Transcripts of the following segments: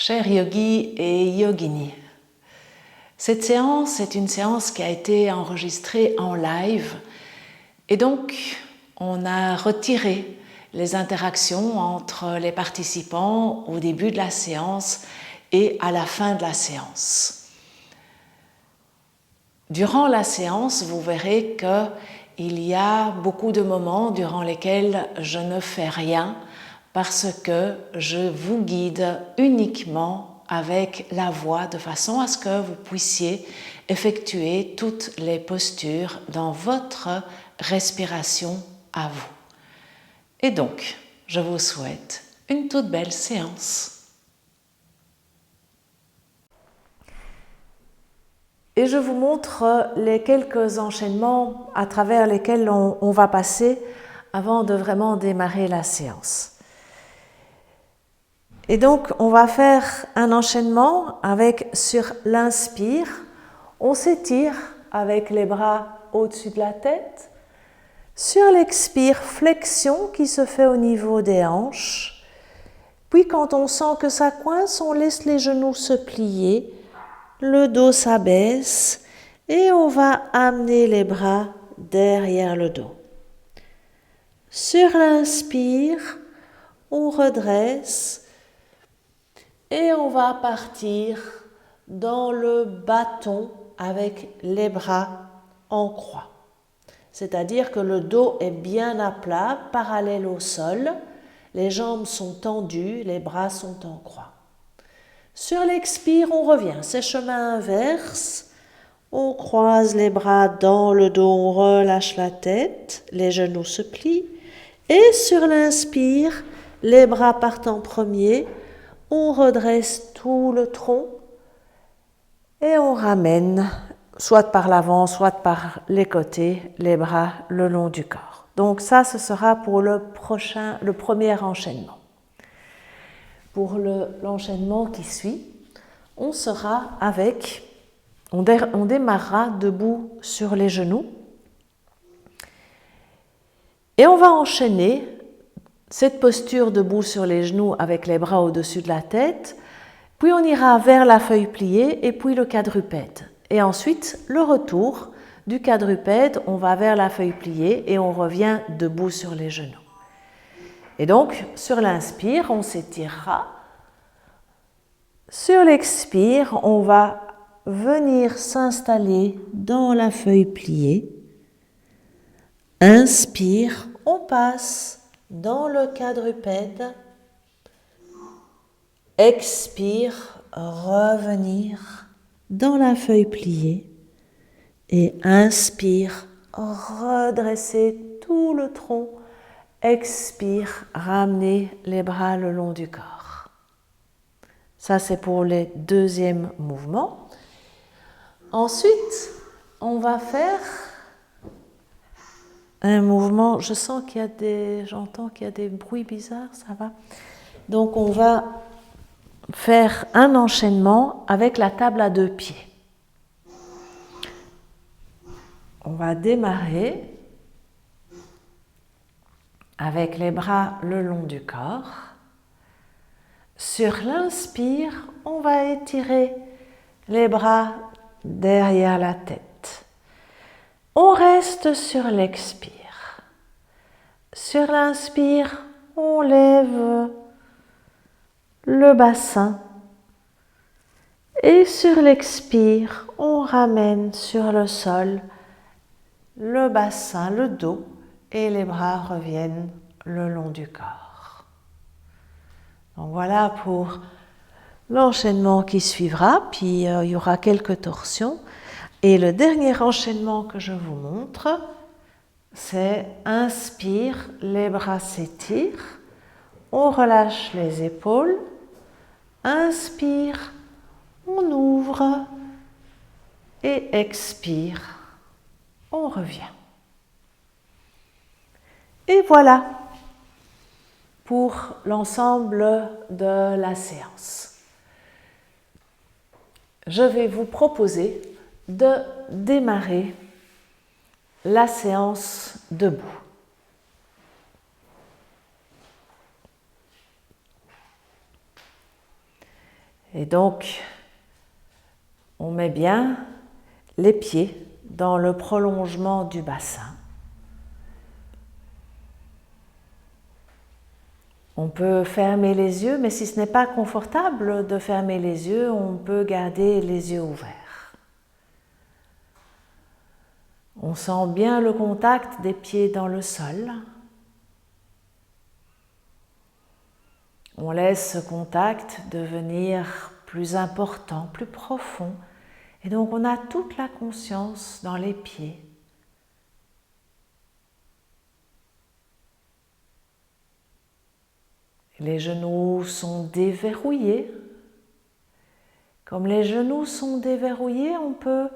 Chers yogis et yoginis, cette séance est une séance qui a été enregistrée en live et donc on a retiré les interactions entre les participants au début de la séance et à la fin de la séance. Durant la séance, vous verrez qu'il y a beaucoup de moments durant lesquels je ne fais rien parce que je vous guide uniquement avec la voix de façon à ce que vous puissiez effectuer toutes les postures dans votre respiration à vous. Et donc, je vous souhaite une toute belle séance. Et je vous montre les quelques enchaînements à travers lesquels on va passer avant de vraiment démarrer la séance. Et donc, on va faire un enchaînement avec, sur l'inspire, on s'étire avec les bras au-dessus de la tête. Sur l'expire, flexion qui se fait au niveau des hanches. Puis quand on sent que ça coince, on laisse les genoux se plier, le dos s'abaisse et on va amener les bras derrière le dos. Sur l'inspire, on redresse. Et on va partir dans le bâton avec les bras en croix. C'est-à-dire que le dos est bien à plat, parallèle au sol, les jambes sont tendues, les bras sont en croix. Sur l'expire, on revient, c'est chemin inverse, on croise les bras dans le dos, on relâche la tête, les genoux se plient. Et sur l'inspire, les bras partent en premier, on redresse tout le tronc et on ramène, soit par l'avant, soit par les côtés, les bras le long du corps. Donc ça, ce sera pour le premier enchaînement. Pour l'enchaînement qui suit, on démarrera debout sur les genoux et on va enchaîner cette posture debout sur les genoux avec les bras au-dessus de la tête, puis on ira vers la feuille pliée et puis le quadrupède. Et ensuite, le retour du quadrupède, on va vers la feuille pliée et on revient debout sur les genoux. Et donc, sur l'inspire, on s'étirera. Sur l'expire, on va venir s'installer dans la feuille pliée. Inspire, on passe dans le quadrupède, expire, revenir dans la feuille pliée et inspire, redresser tout le tronc, expire, ramener les bras le long du corps. Ça, c'est pour le deuxième mouvement. Ensuite, on va faire un mouvement, j'entends qu'il y a des bruits bizarres, ça va. Donc on va faire un enchaînement avec la table à deux pieds. On va démarrer avec les bras le long du corps. Sur l'inspire, on va étirer les bras derrière la tête. On reste sur l'expire. Sur l'inspire, on lève le bassin. Et sur l'expire, on ramène sur le sol le bassin, le dos, et les bras reviennent le long du corps. Donc voilà pour l'enchaînement qui suivra, puis il y aura quelques torsions. Et le dernier enchaînement que je vous montre, c'est inspire, les bras s'étirent, on relâche les épaules, inspire, on ouvre et expire, on revient. Et voilà pour l'ensemble de la séance. Je vais vous proposer de démarrer la séance debout. Et donc, on met bien les pieds dans le prolongement du bassin. On peut fermer les yeux, mais si ce n'est pas confortable de fermer les yeux, on peut garder les yeux ouverts. On sent bien le contact des pieds dans le sol. On laisse ce contact devenir plus important, plus profond. Et donc on a toute la conscience dans les pieds. Les genoux sont déverrouillés. Comme les genoux sont déverrouillés, on peut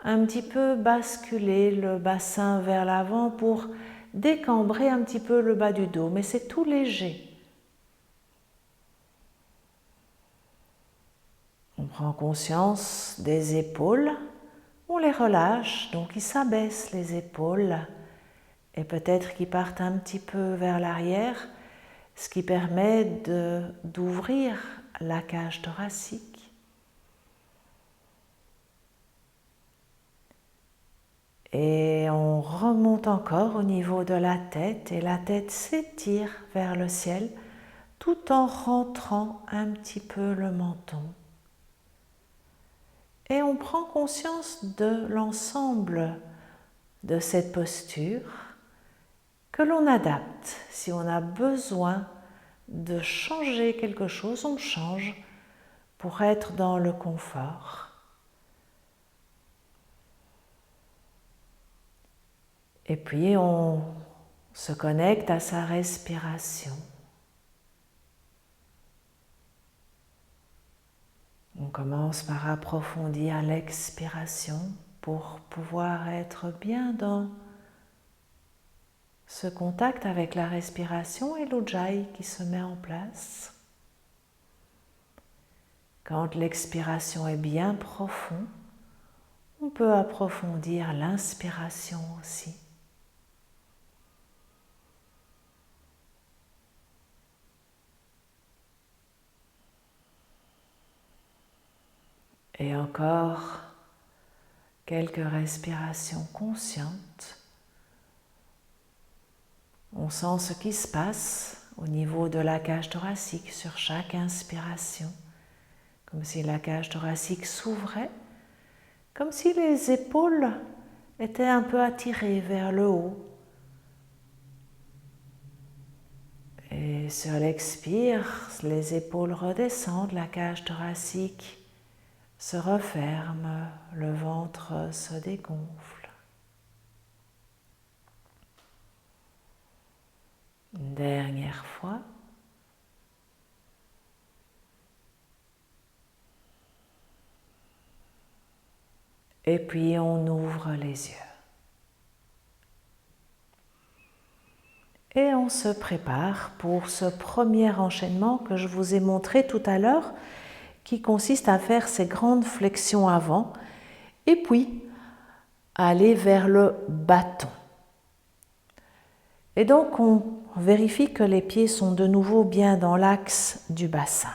un petit peu basculer le bassin vers l'avant pour décambrer un petit peu le bas du dos, mais c'est tout léger. On prend conscience des épaules, on les relâche, donc ils s'abaissent les épaules et peut-être qu'ils partent un petit peu vers l'arrière, ce qui permet d'ouvrir la cage thoracique. Et on remonte encore au niveau de la tête et la tête s'étire vers le ciel tout en rentrant un petit peu le menton. Et on prend conscience de l'ensemble de cette posture que l'on adapte. Si on a besoin de changer quelque chose, on change pour être dans le confort. Et puis on se connecte à sa respiration. On commence par approfondir l'expiration pour pouvoir être bien dans ce contact avec la respiration et l'ujjayi qui se met en place. Quand l'expiration est bien profonde, on peut approfondir l'inspiration aussi. Et encore quelques respirations conscientes. On sent ce qui se passe au niveau de la cage thoracique sur chaque inspiration, comme si la cage thoracique s'ouvrait, comme si les épaules étaient un peu attirées vers le haut. Et sur l'expire, les épaules redescendent, la cage thoracique se referme, le ventre se dégonfle. Une dernière fois. Et puis on ouvre les yeux. Et on se prépare pour ce premier enchaînement que je vous ai montré tout à l'heure, qui consiste à faire ces grandes flexions avant et puis aller vers le bâton. Et donc on vérifie que les pieds sont de nouveau bien dans l'axe du bassin.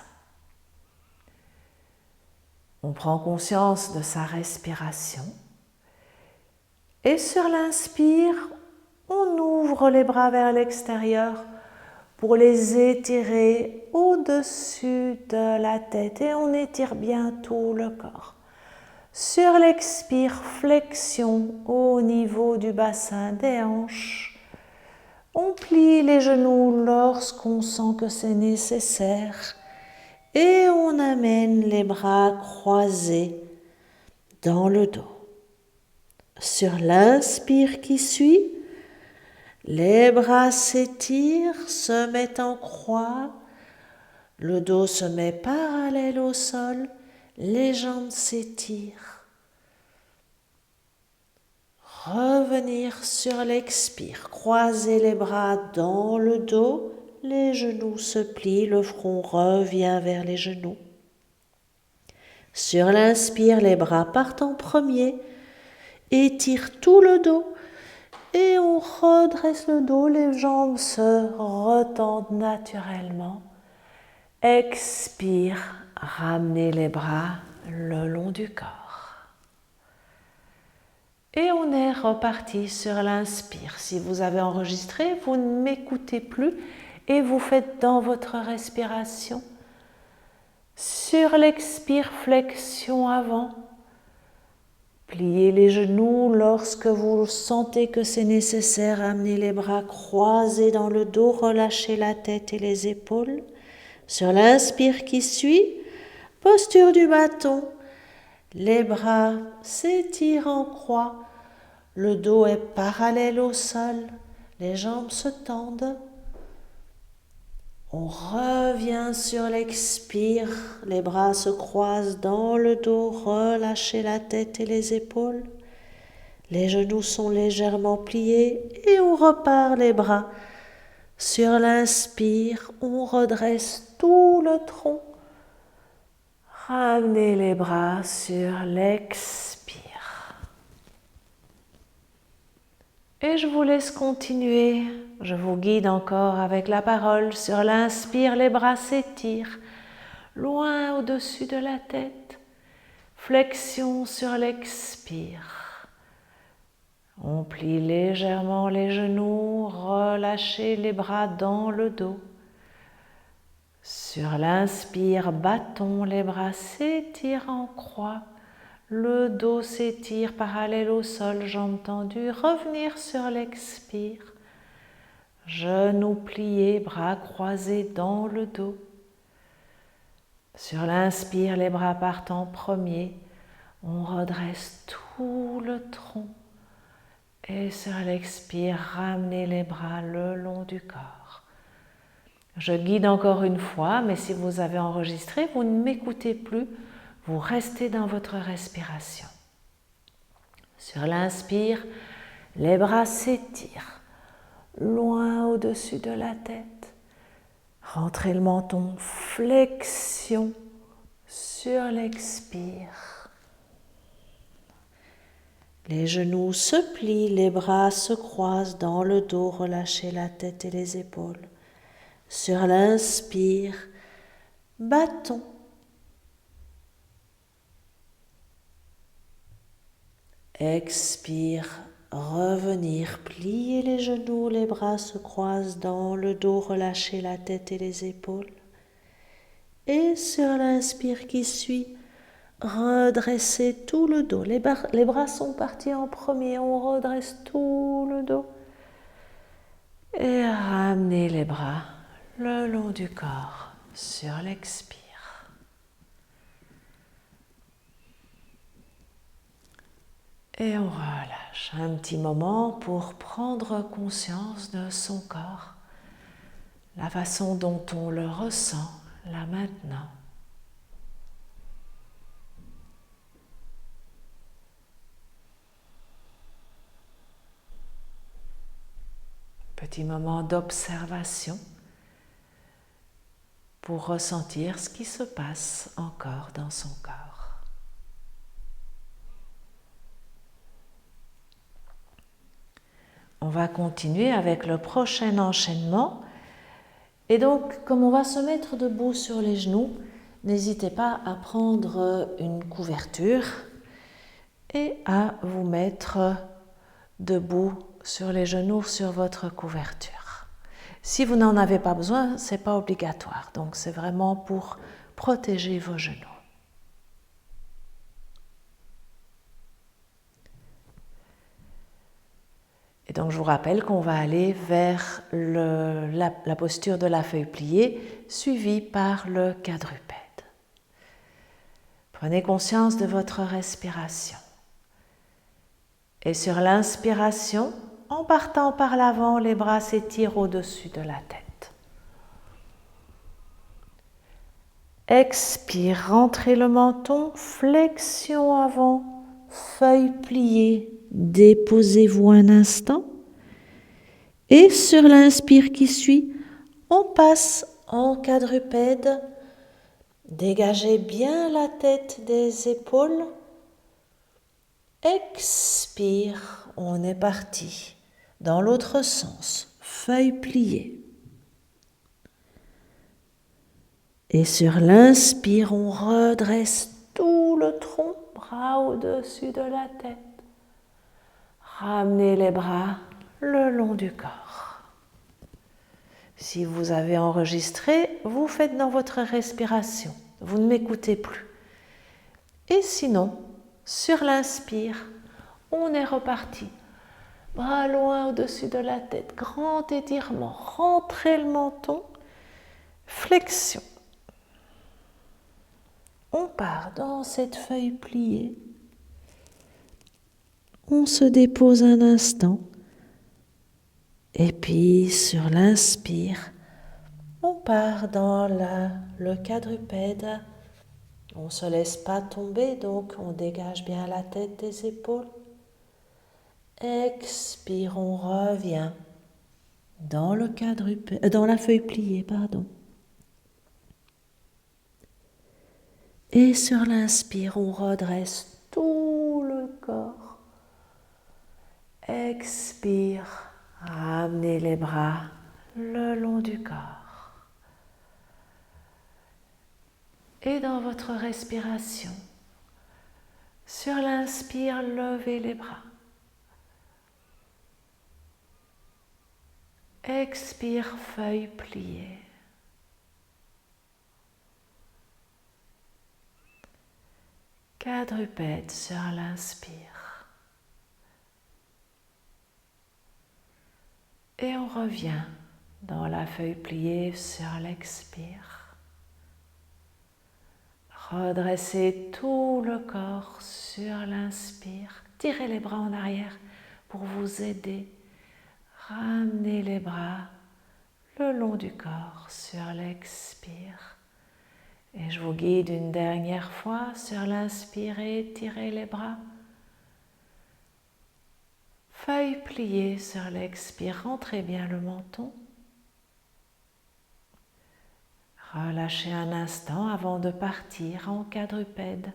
On prend conscience de sa respiration et sur l'inspire, on ouvre les bras vers l'extérieur pour les étirer au-dessus de la tête et on étire bien tout le corps. Sur l'expire, flexion au niveau du bassin des hanches. On plie les genoux lorsqu'on sent que c'est nécessaire et on amène les bras croisés dans le dos. Sur l'inspire qui suit, les bras s'étirent, se mettent en croix, le dos se met parallèle au sol, les jambes s'étirent. Revenir sur l'expire, croiser les bras dans le dos, les genoux se plient, le front revient vers les genoux. Sur l'inspire, les bras partent en premier, étirent tout le dos et on redresse le dos, les jambes se retendent naturellement. Expire, ramenez les bras le long du corps. Et on est reparti sur l'inspire. Si vous avez enregistré, vous ne m'écoutez plus et vous faites dans votre respiration. Sur l'expire, flexion avant. Pliez les genoux lorsque vous sentez que c'est nécessaire. Amenez les bras croisés dans le dos, relâchez la tête et les épaules. Sur l'inspire qui suit, posture du bâton. Les bras s'étirent en croix. Le dos est parallèle au sol. Les jambes se tendent. On revient sur l'expire. Les bras se croisent dans le dos. Relâchez la tête et les épaules. Les genoux sont légèrement pliés et on repart les bras. Sur l'inspire, on redresse tout le tronc. Ramenez les bras sur l'expire. Et je vous laisse continuer. Je vous guide encore avec la parole. Sur l'inspire, les bras s'étirent, loin au-dessus de la tête. Flexion sur l'expire. On plie légèrement les genoux, relâchez les bras dans le dos. Sur l'inspire, bâton, les bras s'étirent en croix. Le dos s'étire parallèle au sol, jambes tendues. Revenir sur l'expire. Genoux pliés, bras croisés dans le dos. Sur l'inspire, les bras partent en premier. On redresse tout le tronc. Et sur l'expire, ramenez les bras le long du corps. Je guide encore une fois, mais si vous avez enregistré, vous ne m'écoutez plus. Vous restez dans votre respiration. Sur l'inspire, les bras s'étirent, loin au-dessus de la tête. Rentrez le menton, flexion sur l'expire. Les genoux se plient, les bras se croisent dans le dos, relâchez la tête et les épaules. Sur l'inspire, bâton. Expire, revenir, plier les genoux, les bras se croisent dans le dos, relâchez la tête et les épaules. Et sur l'inspire qui suit, redressez tout le dos. Les bras sont partis en premier, on redresse tout le dos. Et ramenez les bras le long du corps sur l'expire. Et on relâche un petit moment pour prendre conscience de son corps, la façon dont on le ressent là maintenant. Petit moment d'observation pour ressentir ce qui se passe encore dans son corps. On va continuer avec le prochain enchaînement. Et donc, comme on va se mettre debout sur les genoux, n'hésitez pas à prendre une couverture et à vous mettre debout sur les genoux sur votre couverture. Si vous n'en avez pas besoin, ce n'est pas obligatoire. Donc, c'est vraiment pour protéger vos genoux. Et donc, je vous rappelle qu'on va aller vers la posture de la feuille pliée, suivie par le quadrupède. Prenez conscience de votre respiration. Et sur l'inspiration, en partant par l'avant, les bras s'étirent au-dessus de la tête. Expire, rentrez le menton, flexion avant, feuille pliée. Déposez-vous un instant et sur l'inspire qui suit, on passe en quadrupède. Dégagez bien la tête des épaules. Expire, on est parti. Dans l'autre sens, feuille pliée. Et sur l'inspire, on redresse tout le tronc, bras au-dessus de la tête. Ramenez les bras le long du corps. Si vous avez enregistré, vous faites dans votre respiration. Vous ne m'écoutez plus. Et sinon, sur l'inspire, on est reparti. Bras loin au-dessus de la tête, grand étirement, rentrez le menton, flexion. On part dans cette feuille pliée. On se dépose un instant. Et puis, sur l'inspire, on part dans le quadrupède. On ne se laisse pas tomber, donc on dégage bien la tête des épaules. Expire, on revient dans le quadrupède, dans la feuille pliée, pardon. Et sur l'inspire, on redresse tout le corps. Expire, ramenez les bras le long du corps. Et dans votre respiration, sur l'inspire, levez les bras. Expire, feuille pliée. Quadrupède sur l'inspire. Et on revient dans la feuille pliée sur l'expire. Redressez tout le corps sur l'inspire. Tirez les bras en arrière pour vous aider. Ramenez les bras le long du corps sur l'expire. Et je vous guide une dernière fois sur l'inspire et étirez les bras. Feuille pliée sur l'expire, rentrez bien le menton. Relâchez un instant avant de partir en quadrupède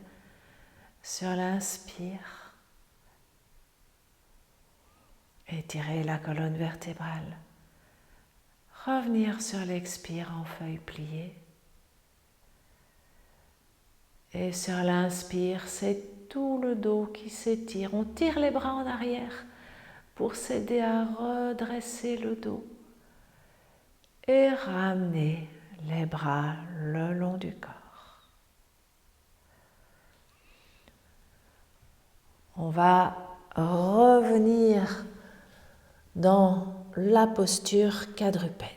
sur l'inspire. Étirez la colonne vertébrale. Revenir sur l'expire en feuille pliée. Et sur l'inspire, c'est tout le dos qui s'étire. On tire les bras en arrière pour s'aider à redresser le dos. Et ramener les bras le long du corps. On va revenir dans la posture quadrupède.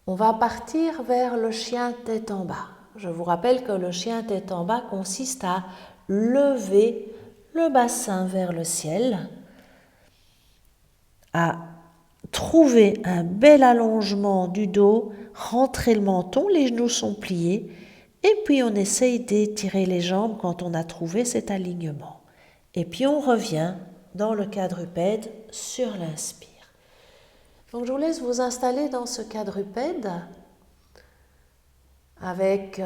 On va partir vers le chien tête en bas. Je vous rappelle que le chien tête en bas consiste à lever le bassin vers le ciel, à trouver un bel allongement du dos, rentrer le menton, les genoux sont pliés, et puis on essaye d'étirer les jambes quand on a trouvé cet alignement. Et puis on revient dans le quadrupède sur l'inspire. Donc je vous laisse vous installer dans ce quadrupède avec,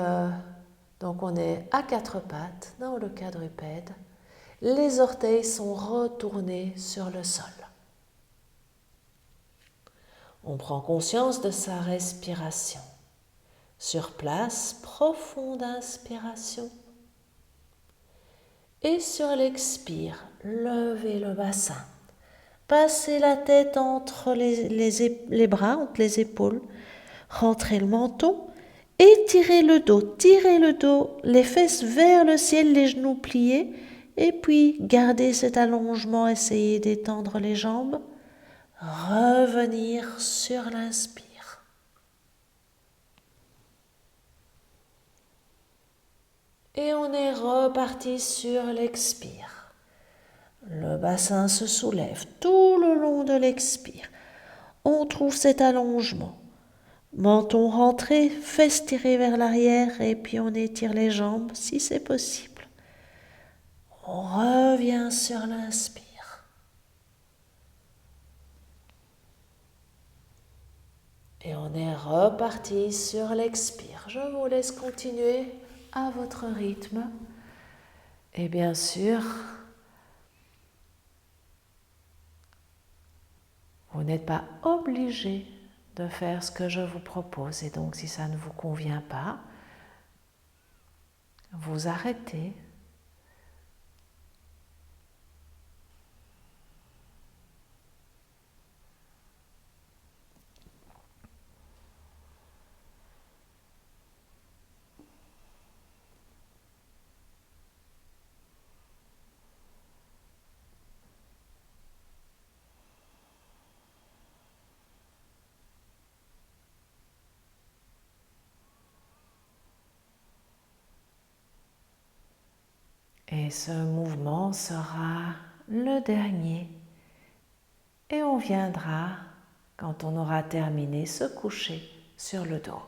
donc on est à quatre pattes dans le quadrupède. Les orteils sont retournés sur le sol. On prend conscience de sa respiration. Sur place, profonde inspiration. Et sur l'expire, levez le bassin. Passez la tête entre les bras, entre les épaules. Rentrez le menton. Étirez le dos, les fesses vers le ciel, les genoux pliés. Et puis, gardez cet allongement, essayez d'étendre les jambes. Revenir sur l'inspire. Et on est reparti sur l'expire. Le bassin se soulève tout le long de l'expire. On trouve cet allongement. Menton rentré, fesses tirées vers l'arrière et puis on étire les jambes si c'est possible. On revient sur l'inspire. Et on est reparti sur l'expire. Je vous laisse continuer à votre rythme. Et bien sûr, vous n'êtes pas obligé de faire ce que je vous propose. Et donc si ça ne vous convient pas, vous arrêtez. Et ce mouvement sera le dernier. Et on viendra, quand on aura terminé, se coucher sur le dos.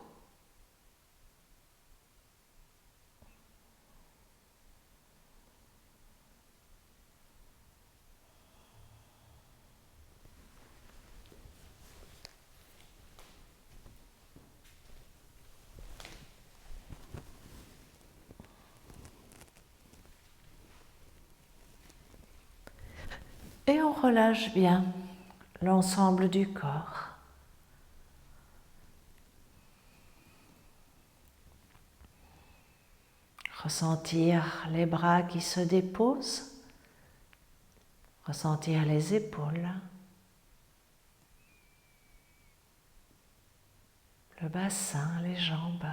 Et on relâche bien l'ensemble du corps. Ressentir les bras qui se déposent, ressentir les épaules, le bassin, les jambes.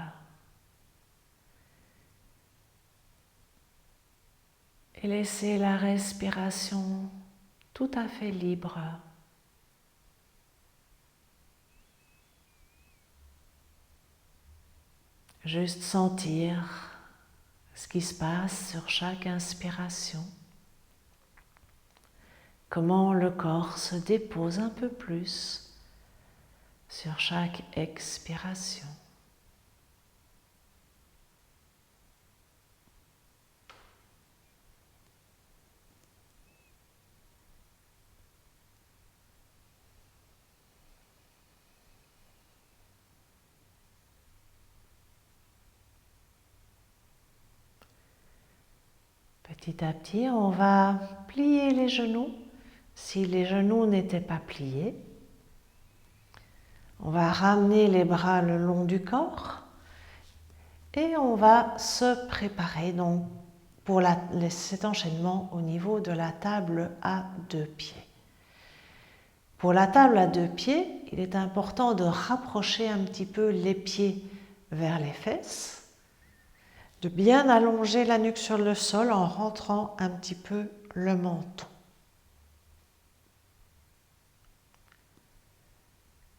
Et laisser la respiration tout à fait libre. Juste sentir ce qui se passe sur chaque inspiration. Comment le corps se dépose un peu plus sur chaque expiration. Petit à petit, on va plier les genoux. Si les genoux n'étaient pas pliés, on va ramener les bras le long du corps et on va se préparer donc pour cet enchaînement au niveau de la table à 2 pieds. Pour la table à 2 pieds, il est important de rapprocher un petit peu les pieds vers les fesses, de bien allonger la nuque sur le sol en rentrant un petit peu le menton.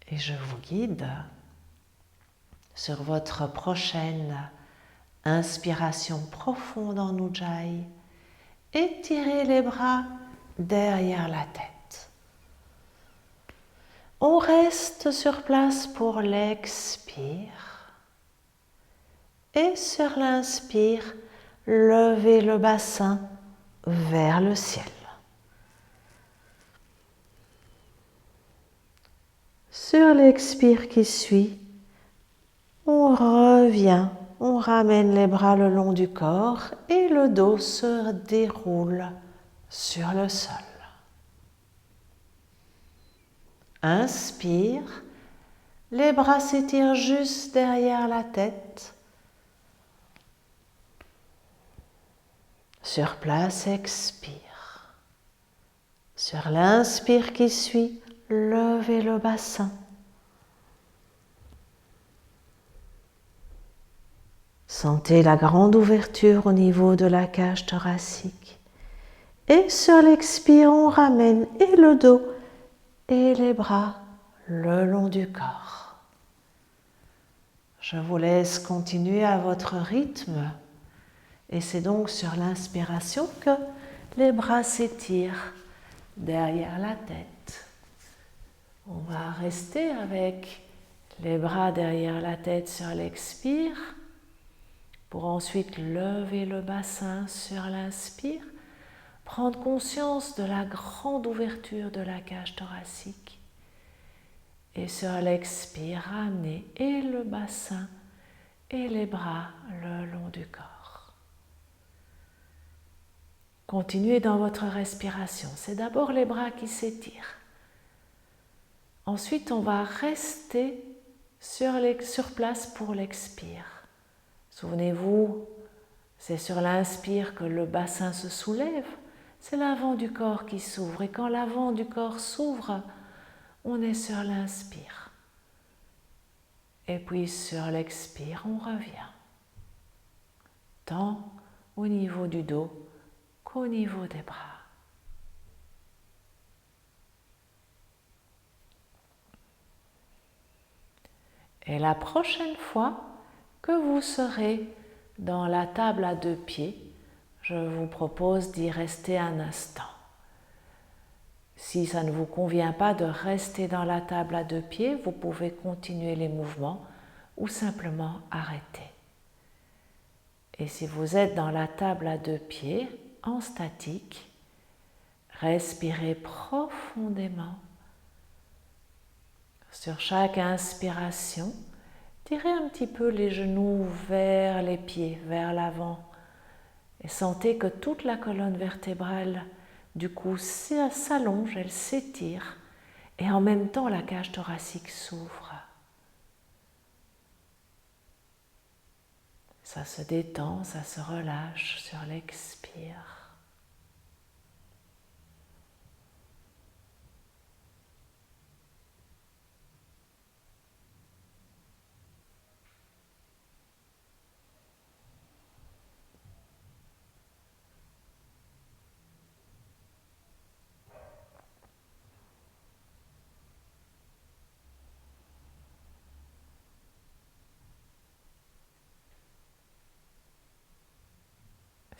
Et je vous guide sur votre prochaine inspiration profonde en Ujjayi. Étirez les bras derrière la tête. On reste sur place pour l'expire. Et sur l'inspire, levez le bassin vers le ciel. Sur l'expire qui suit, on revient, on ramène les bras le long du corps et le dos se déroule sur le sol. Inspire, les bras s'étirent juste derrière la tête. Sur place, expire. Sur l'inspire qui suit, levez le bassin. Sentez la grande ouverture au niveau de la cage thoracique. Et sur l'expire, on ramène et le dos et les bras le long du corps. Je vous laisse continuer à votre rythme. Et c'est donc sur l'inspiration que les bras s'étirent derrière la tête. On va rester avec les bras derrière la tête sur l'expire pour ensuite lever le bassin sur l'inspire, prendre conscience de la grande ouverture de la cage thoracique et sur l'expire ramener et le bassin et les bras le long du corps. Continuez dans votre respiration. C'est d'abord les bras qui s'étirent. Ensuite, on va rester sur place pour l'expire. Souvenez-vous, c'est sur l'inspire que le bassin se soulève, c'est l'avant du corps qui s'ouvre. Et quand l'avant du corps s'ouvre, on est sur l'inspire. Et puis sur l'expire, on revient. Tant au niveau du dos qu'au niveau des bras. Et la prochaine fois que vous serez dans la table à 2 pieds, je vous propose d'y rester un instant. Si ça ne vous convient pas de rester dans la table à 2 pieds, vous pouvez continuer les mouvements ou simplement arrêter. Et si vous êtes dans la table à 2 pieds, en statique, respirez profondément. Sur chaque inspiration, tirez un petit peu les genoux vers les pieds, vers l'avant. Et sentez que toute la colonne vertébrale du cou s'allonge, elle s'étire. Et en même temps, la cage thoracique s'ouvre. Ça se détend, ça se relâche sur l'expire.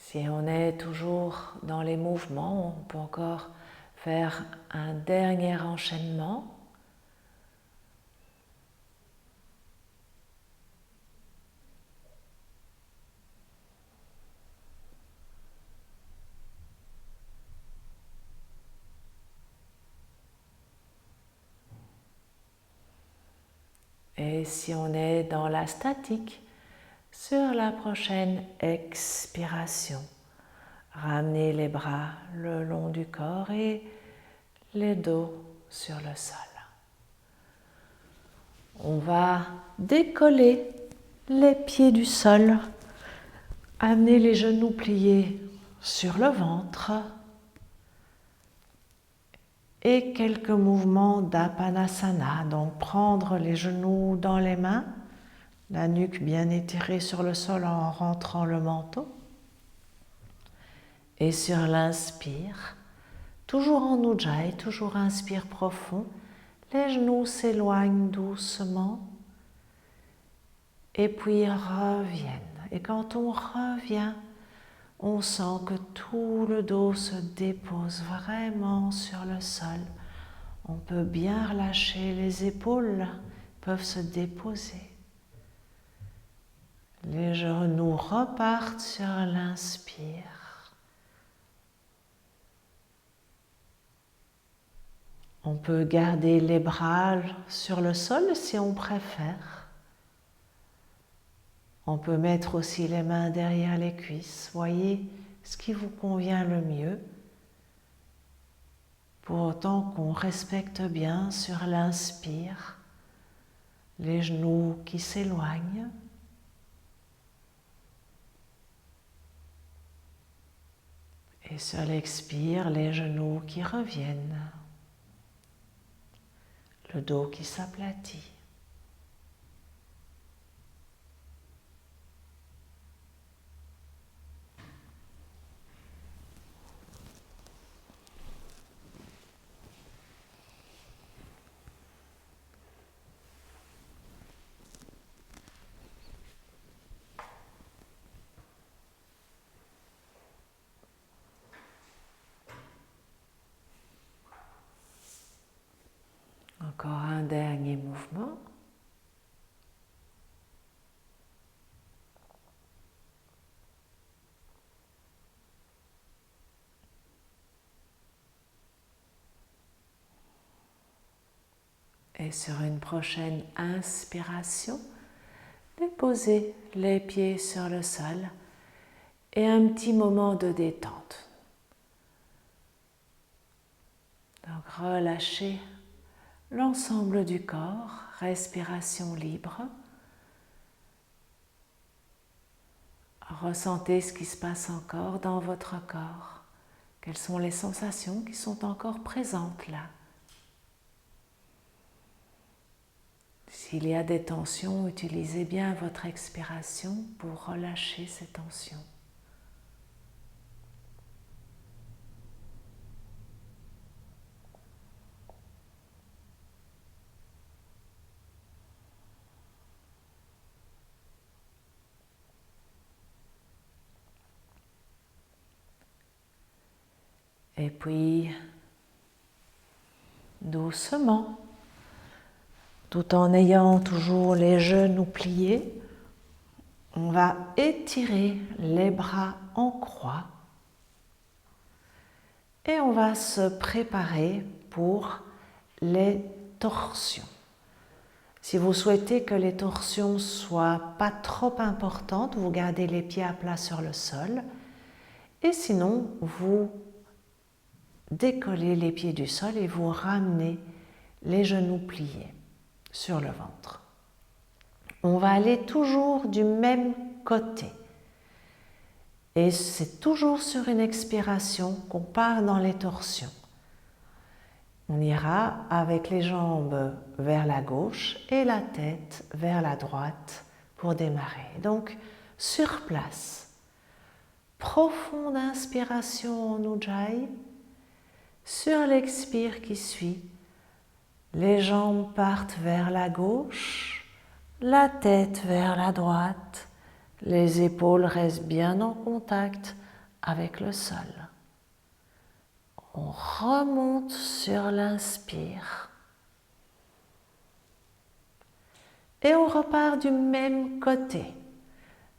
Si on est toujours dans les mouvements, on peut encore faire un dernier enchaînement. Et si on est dans la statique, sur la prochaine expiration, ramenez les bras le long du corps et les dos sur le sol. On va décoller les pieds du sol, amener les genoux pliés sur le ventre et quelques mouvements d'Apanasana, donc prendre les genoux dans les mains, la nuque bien étirée sur le sol en rentrant le menton. Et sur l'inspire, toujours en Ujjayi, toujours inspire profond, les genoux s'éloignent doucement et puis reviennent. Et quand on revient, on sent que tout le dos se dépose vraiment sur le sol. On peut bien relâcher les épaules, peuvent se déposer. Les genoux repartent sur l'inspire. On peut garder les bras sur le sol si on préfère. On peut mettre aussi les mains derrière les cuisses. Voyez ce qui vous convient le mieux. Pour autant qu'on respecte bien sur l'inspire les genoux qui s'éloignent. Et sur l'expire, les genoux qui reviennent. Le dos qui s'aplatit. Encore un dernier mouvement. Et sur une prochaine inspiration, déposez les pieds sur le sol et un petit moment de détente. Donc relâchez l'ensemble du corps, respiration libre. Ressentez ce qui se passe encore dans votre corps. Quelles sont les sensations qui sont encore présentes là? S'il y a des tensions, utilisez bien votre expiration pour relâcher ces tensions. Et puis, doucement, tout en ayant toujours les genoux pliés, on va étirer les bras en croix et on va se préparer pour les torsions. Si vous souhaitez que les torsions soient pas trop importantes, vous gardez les pieds à plat sur le sol et sinon vous décollez les pieds du sol et vous ramenez les genoux pliés sur le ventre. On va aller toujours du même côté. Et c'est toujours sur une expiration qu'on part dans les torsions. On ira avec les jambes vers la gauche et la tête vers la droite pour démarrer. Donc, sur place, profonde inspiration en Ujjayi. Sur l'expire qui suit, les jambes partent vers la gauche, la tête vers la droite, les épaules restent bien en contact avec le sol. On remonte sur l'inspire. Et on repart du même côté.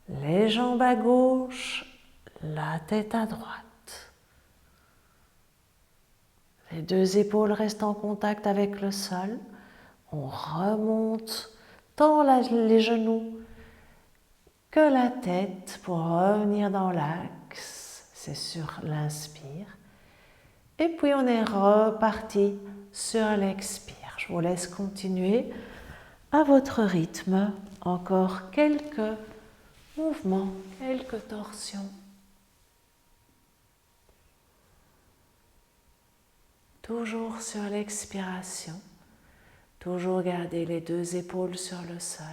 Les jambes à gauche, la tête à droite. Les deux épaules restent en contact avec le sol. On remonte tant les genoux que la tête pour revenir dans l'axe. C'est sur l'inspire. Et puis on est reparti sur l'expire. Je vous laisse continuer à votre rythme. Encore quelques mouvements, quelques torsions. Toujours sur l'expiration. Toujours garder les deux épaules sur le sol.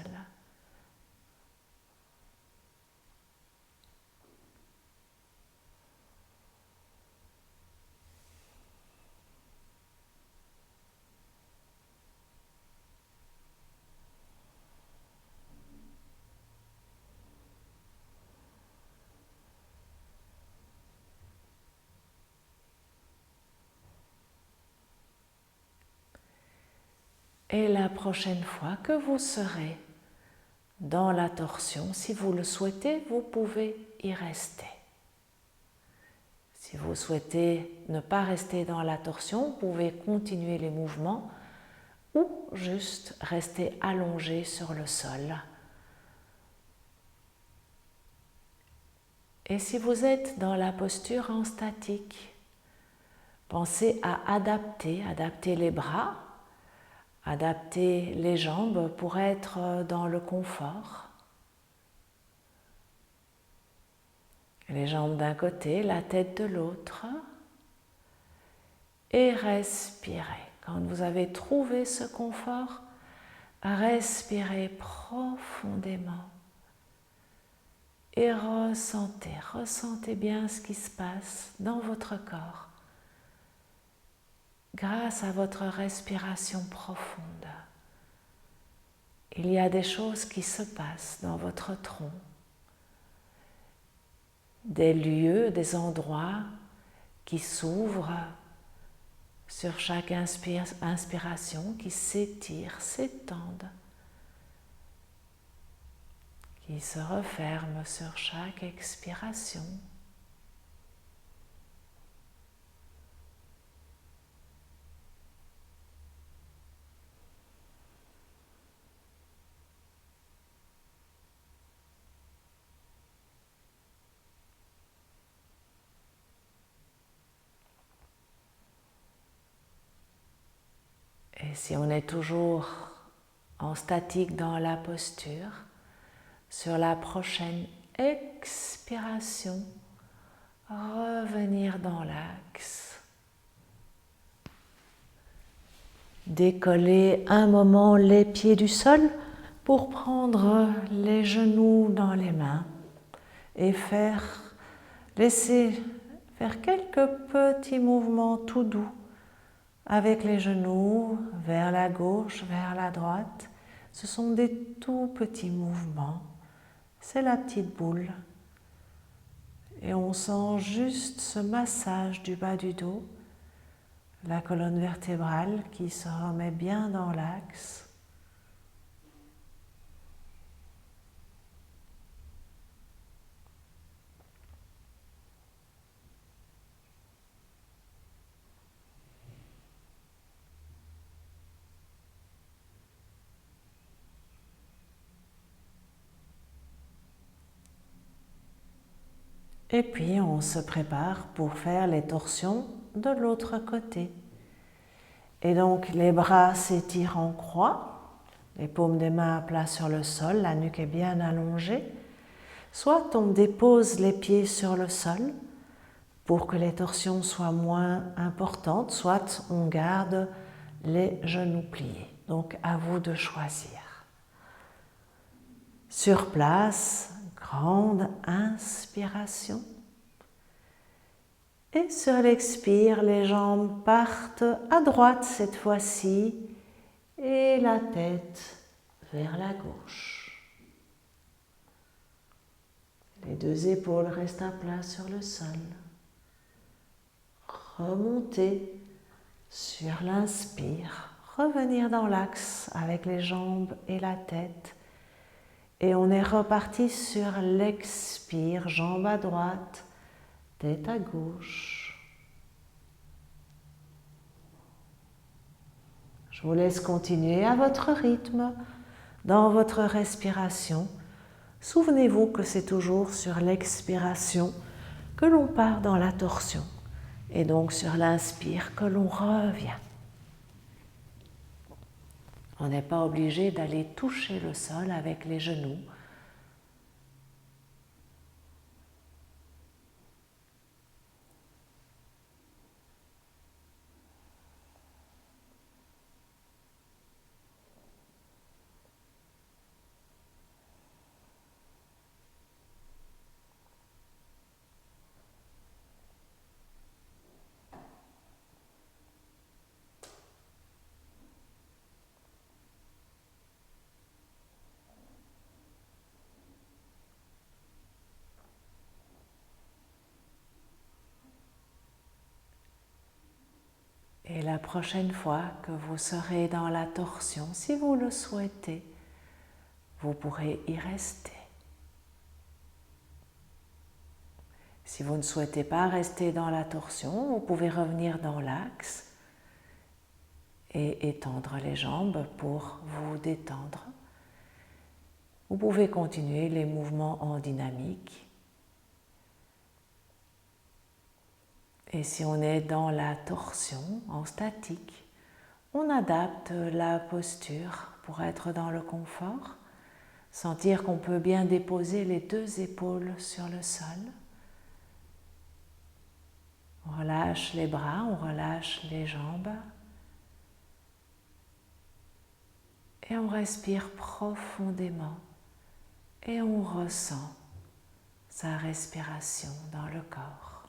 Et la prochaine fois que vous serez dans la torsion, si vous le souhaitez, vous pouvez y rester. Si vous souhaitez ne pas rester dans la torsion, vous pouvez continuer les mouvements ou juste rester allongé sur le sol. Et si vous êtes dans la posture en statique, pensez à adapter les bras, adapter les jambes pour être dans le confort. Les jambes d'un côté, la tête de l'autre. Et respirez. Quand vous avez trouvé ce confort, respirez profondément. Et ressentez bien ce qui se passe dans votre corps grâce à votre respiration profonde. Il y a des choses qui se passent dans votre tronc, des lieux, des endroits qui s'ouvrent sur chaque inspiration, qui s'étirent, s'étendent, qui se referment sur chaque expiration. Et si on est toujours en statique dans la posture, sur la prochaine expiration, revenir dans l'axe. Décoller un moment les pieds du sol pour prendre les genoux dans les mains et laisser faire quelques petits mouvements tout doux avec les genoux vers la gauche, vers la droite. Ce sont des tout petits mouvements. C'est la petite boule. Et on sent juste ce massage du bas du dos, la colonne vertébrale qui se remet bien dans l'axe. Et puis on se prépare pour faire les torsions de l'autre côté. Et donc les bras s'étirent en croix, les paumes des mains à plat sur le sol, la nuque est bien allongée. Soit on dépose les pieds sur le sol pour que les torsions soient moins importantes, soit on garde les genoux pliés. Donc à vous de choisir. Sur place, grande inspiration. Et sur l'expire, les jambes partent à droite cette fois-ci et la tête vers la gauche. Les deux épaules restent à plat sur le sol. Remontez sur l'inspire, revenir dans l'axe avec les jambes et la tête. Et on est reparti sur l'expire, jambes à droite, tête à gauche. Je vous laisse continuer à votre rythme, dans votre respiration. Souvenez-vous que c'est toujours sur l'expiration que l'on part dans la torsion et donc sur l'inspire que l'on revient. On n'est pas obligé d'aller toucher le sol avec les genoux. Et la prochaine fois que vous serez dans la torsion, si vous le souhaitez, vous pourrez y rester. Si vous ne souhaitez pas rester dans la torsion, vous pouvez revenir dans l'axe et étendre les jambes pour vous détendre. Vous pouvez continuer les mouvements en dynamique. Et si on est dans la torsion, en statique, on adapte la posture pour être dans le confort. Sentir qu'on peut bien déposer les deux épaules sur le sol. On relâche les bras, on relâche les jambes. Et on respire profondément. Et on ressent sa respiration dans le corps.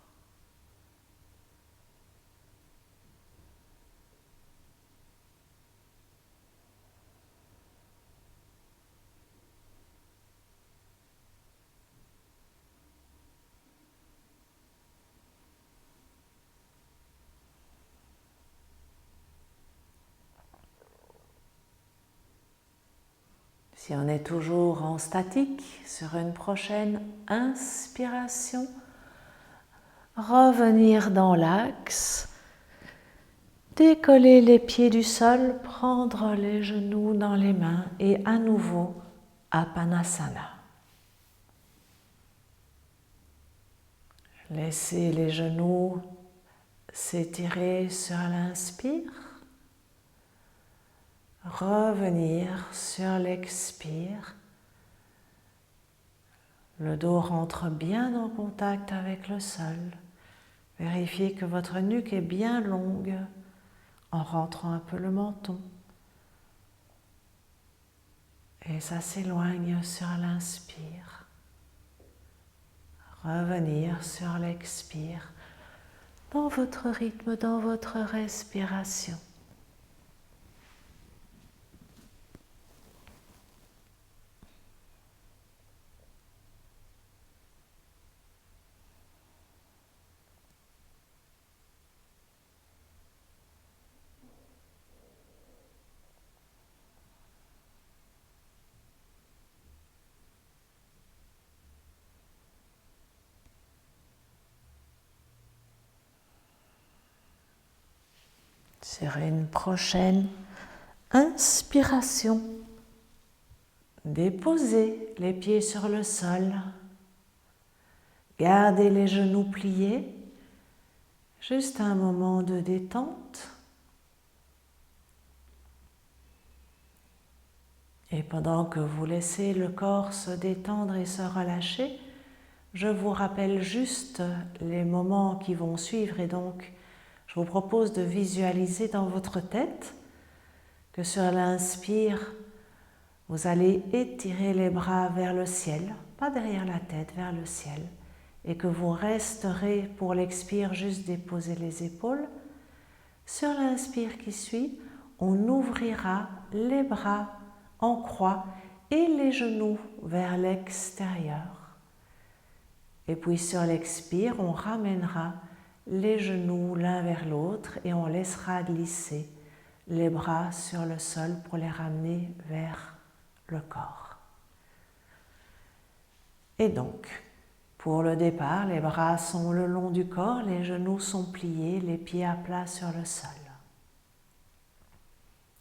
Si on est toujours en statique, sur une prochaine inspiration, revenir dans l'axe, décoller les pieds du sol, prendre les genoux dans les mains et à nouveau Apanasana. Laissez les genoux s'étirer sur l'inspire. Revenir sur l'expire. Le dos rentre bien en contact avec le sol. Vérifiez que votre nuque est bien longue en rentrant un peu le menton. Et ça s'éloigne sur l'inspire. Revenir sur l'expire dans votre rythme, dans votre respiration. Sur une prochaine inspiration, déposez les pieds sur le sol, gardez les genoux pliés, juste un moment de détente. Et pendant que vous laissez le corps se détendre et se relâcher, je vous rappelle juste les moments qui vont suivre et donc je vous propose de visualiser dans votre tête que sur l'inspire, vous allez étirer les bras vers le ciel, pas derrière la tête, vers le ciel, et que vous resterez pour l'expire juste déposer les épaules. Sur l'inspire qui suit, on ouvrira les bras en croix et les genoux vers l'extérieur. Et puis sur l'expire, on ramènera les genoux l'un vers l'autre et on laissera glisser les bras sur le sol pour les ramener vers le corps. Et donc, pour le départ, les bras sont le long du corps, les genoux sont pliés, les pieds à plat sur le sol.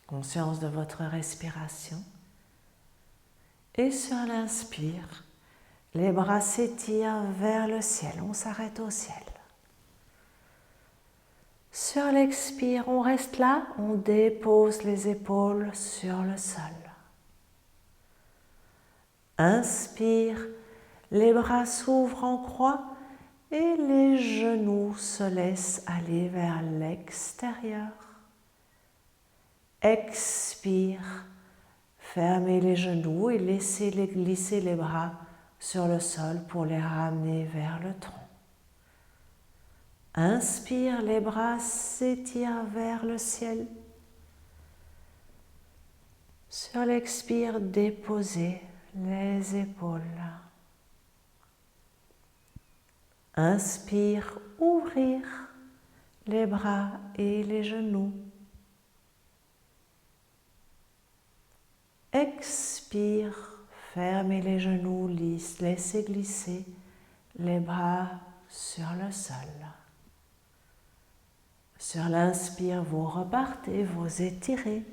Conscience de votre respiration. Et sur l'inspire, les bras s'étirent vers le ciel, on s'arrête au ciel. Sur l'expire, on reste là, on dépose les épaules sur le sol. Inspire, les bras s'ouvrent en croix et les genoux se laissent aller vers l'extérieur. Expire, fermez les genoux et laissez glisser les bras sur le sol pour les ramener vers le tronc. Inspire, les bras s'étirent vers le ciel. Sur l'expire, déposez les épaules. Inspire, ouvrir les bras et les genoux. Expire, fermez les genoux, laissez glisser les bras sur le sol. Sur l'inspire, vous repartez, vous étirez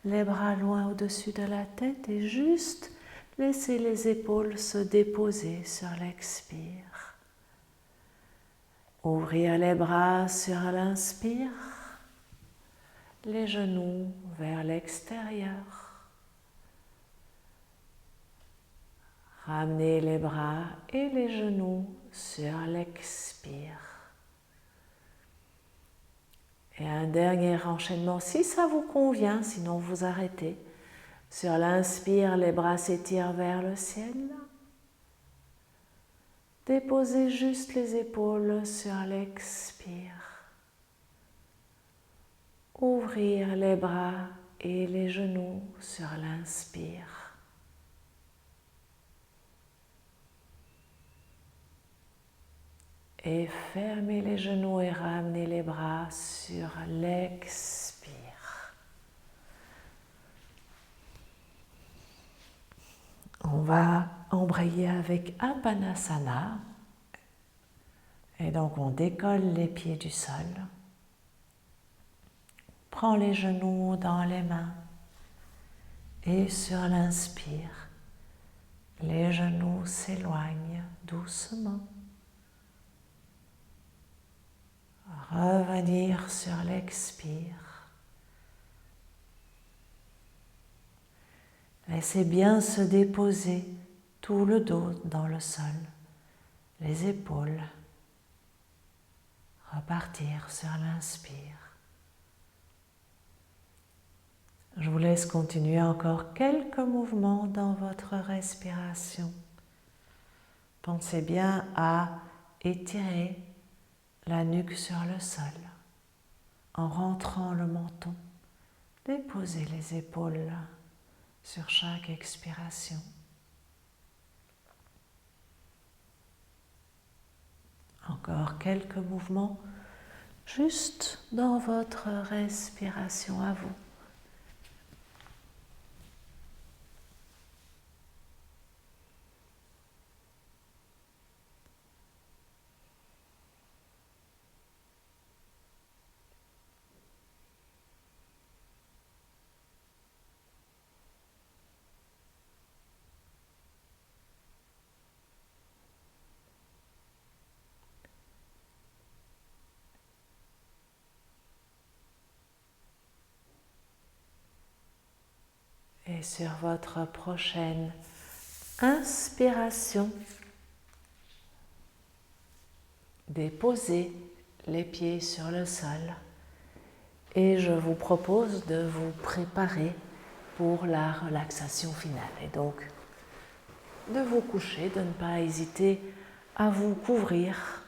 les bras loin au-dessus de la tête et juste laissez les épaules se déposer sur l'expire. Ouvrir les bras sur l'inspire, les genoux vers l'extérieur. Ramenez les bras et les genoux sur l'expire. Et un dernier enchaînement, si ça vous convient, sinon vous arrêtez. Sur l'inspire, les bras s'étirent vers le ciel. Déposez juste les épaules sur l'expire. Ouvrir les bras et les genoux sur l'inspire. Et fermez les genoux et ramenez les bras sur l'expire. On va embrayer avec Apanasana. Et donc on décolle les pieds du sol. Prends les genoux dans les mains. Et sur l'inspire, les genoux s'éloignent doucement. Revenir sur l'expire. Laissez bien se déposer tout le dos dans le sol, les épaules. Repartir sur l'inspire. Je vous laisse continuer encore quelques mouvements dans votre respiration. Pensez bien à étirer la nuque sur le sol en rentrant le menton. Déposez les épaules sur chaque expiration. Encore quelques mouvements juste dans votre respiration à vous. Et sur votre prochaine inspiration, déposez les pieds sur le sol et je vous propose de vous préparer pour la relaxation finale. Et donc, de vous coucher, de ne pas hésiter à vous couvrir.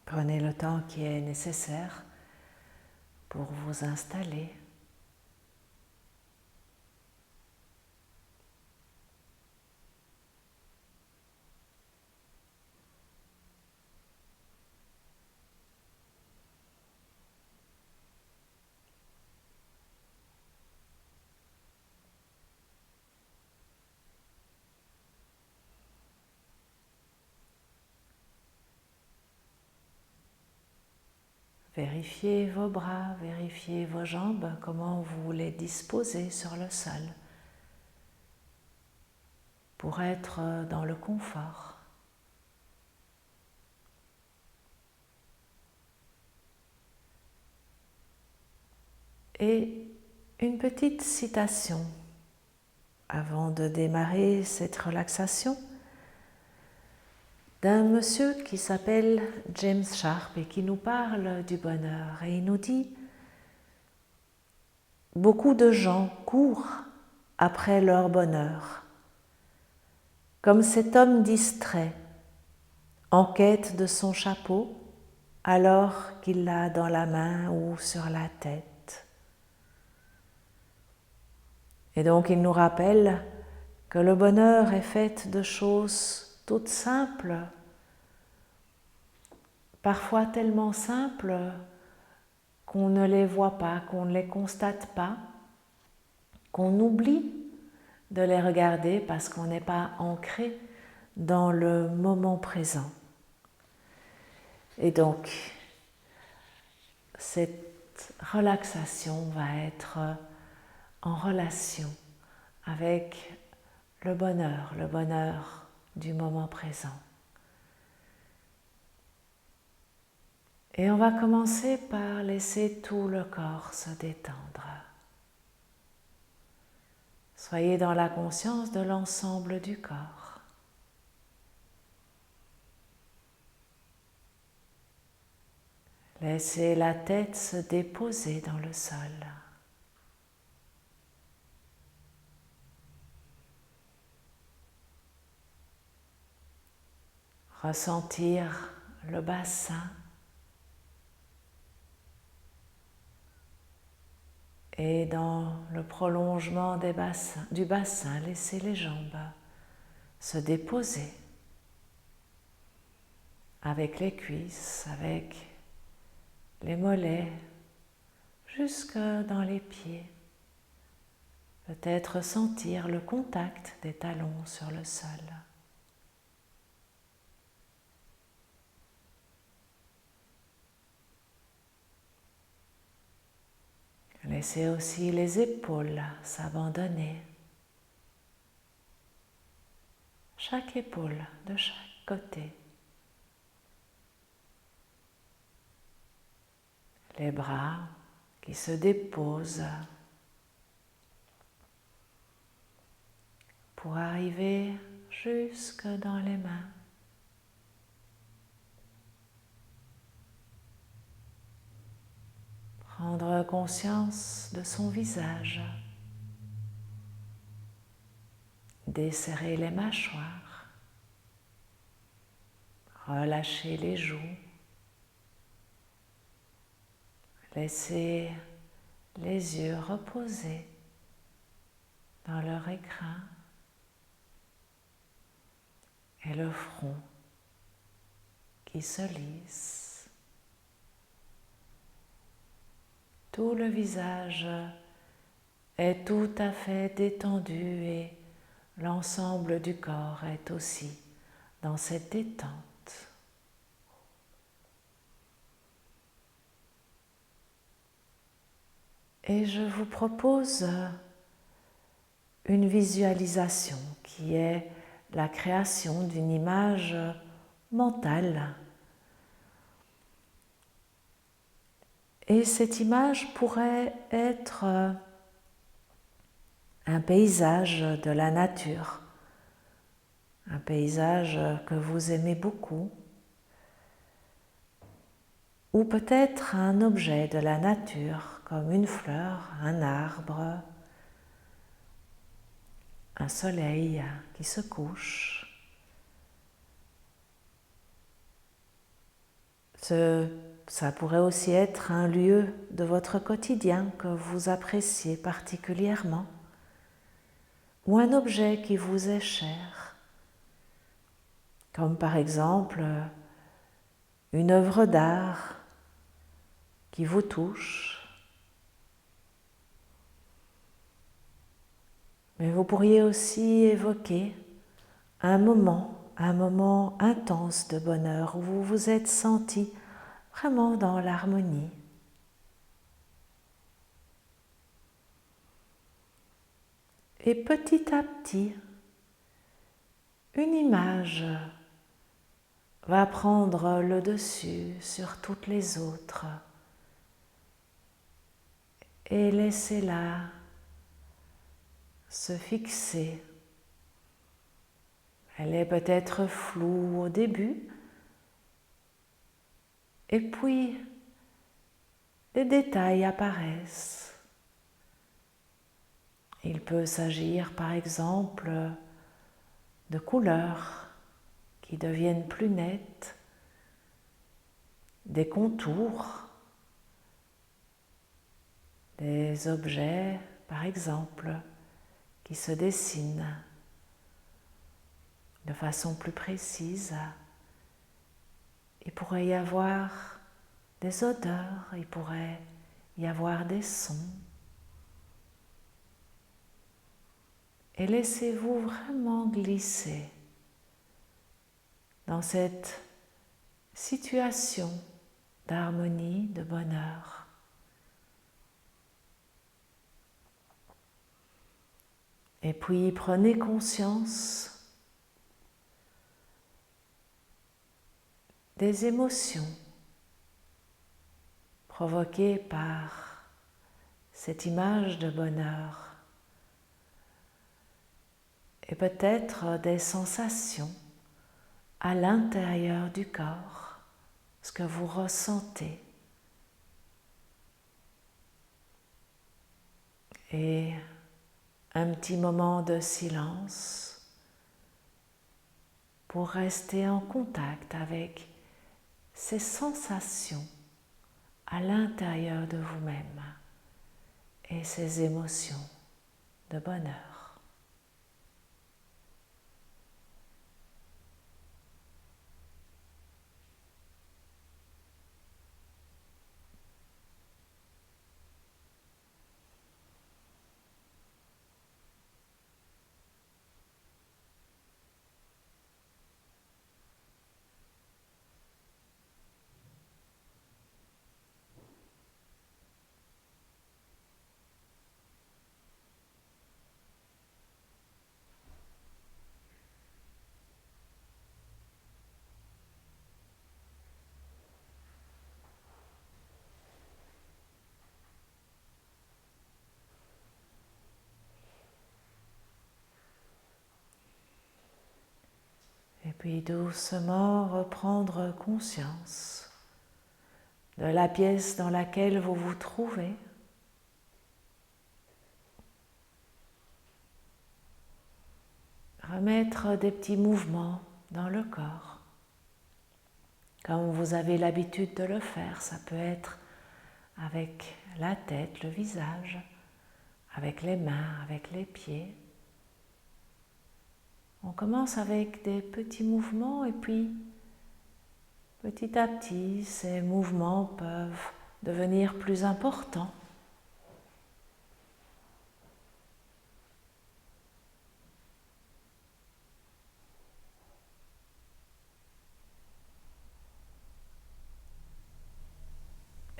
Prenez le temps qui est nécessaire pour vous installer. Vérifiez vos bras, vérifiez vos jambes, comment vous les disposez sur le sol pour être dans le confort. Et une petite citation avant de démarrer cette relaxation d'un monsieur qui s'appelle James Sharp et qui nous parle du bonheur. Et il nous dit « Beaucoup de gens courent après leur bonheur, comme cet homme distrait, en quête de son chapeau, alors qu'il l'a dans la main ou sur la tête. » Et donc il nous rappelle que le bonheur est fait de choses toutes simples, parfois tellement simples qu'on ne les voit pas, qu'on ne les constate pas, qu'on oublie de les regarder parce qu'on n'est pas ancré dans le moment présent. Et donc, cette relaxation va être en relation avec le bonheur du moment présent. Et on va commencer par laisser tout le corps se détendre. Soyez dans la conscience de l'ensemble du corps. Laissez la tête se déposer dans le sol. Ressentir le bassin Et dans le prolongement du bassin, laissez les jambes se déposer avec les cuisses, avec les mollets, jusque dans les pieds. Peut-être sentir le contact des talons sur le sol. Laissez aussi les épaules s'abandonner. Chaque épaule de chaque côté. Les bras qui se déposent pour arriver jusque dans les mains. Prendre conscience de son visage. Desserrer les mâchoires. Relâcher les joues. Laissez les yeux reposer dans leur écrin et le front qui se lisse. Tout le visage est tout à fait détendu et l'ensemble du corps est aussi dans cette détente. Et je vous propose une visualisation qui est la création d'une image mentale. Et cette image pourrait être un paysage de la nature, un paysage que vous aimez beaucoup, ou peut-être un objet de la nature comme une fleur, un arbre, un soleil qui se couche. Ça pourrait aussi être un lieu de votre quotidien que vous appréciez particulièrement, ou un objet qui vous est cher, comme par exemple une œuvre d'art qui vous touche. Mais vous pourriez aussi évoquer un moment intense de bonheur où vous vous êtes senti vraiment dans l'harmonie. Et petit à petit, une image va prendre le dessus sur toutes les autres et laissez-la se fixer. Elle est peut-être floue au début, et puis des détails apparaissent. Il peut s'agir par exemple de couleurs qui deviennent plus nettes, des contours, des objets par exemple qui se dessinent de façon plus précise. Il pourrait y avoir des odeurs, il pourrait y avoir des sons. Et laissez-vous vraiment glisser dans cette situation d'harmonie, de bonheur. Et puis prenez conscience des émotions provoquées par cette image de bonheur et peut-être des sensations à l'intérieur du corps, ce que vous ressentez. Et un petit moment de silence pour rester en contact avec ces sensations à l'intérieur de vous-même et ces émotions de bonheur. Et puis doucement reprendre conscience de la pièce dans laquelle vous vous trouvez. Remettre des petits mouvements dans le corps, comme vous avez l'habitude de le faire. Ça peut être avec la tête, le visage, avec les mains, avec les pieds. On commence avec des petits mouvements et puis petit à petit, ces mouvements peuvent devenir plus importants.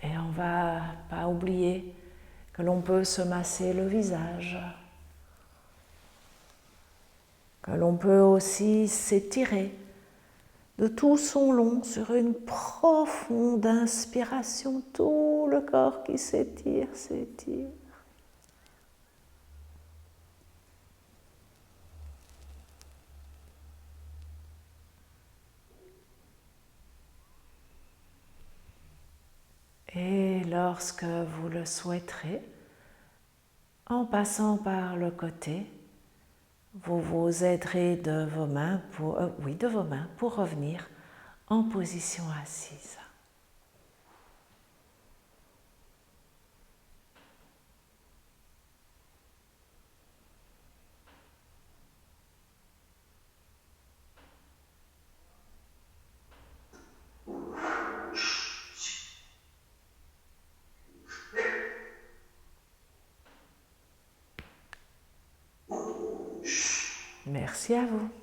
Et on ne va pas oublier que l'on peut se masser le visage, que l'on peut aussi s'étirer de tout son long sur une profonde inspiration, tout le corps qui s'étire, s'étire. Et lorsque vous le souhaiterez, en passant par le côté, vous vous aiderez de vos mains pour revenir en position assise. Merci à vous.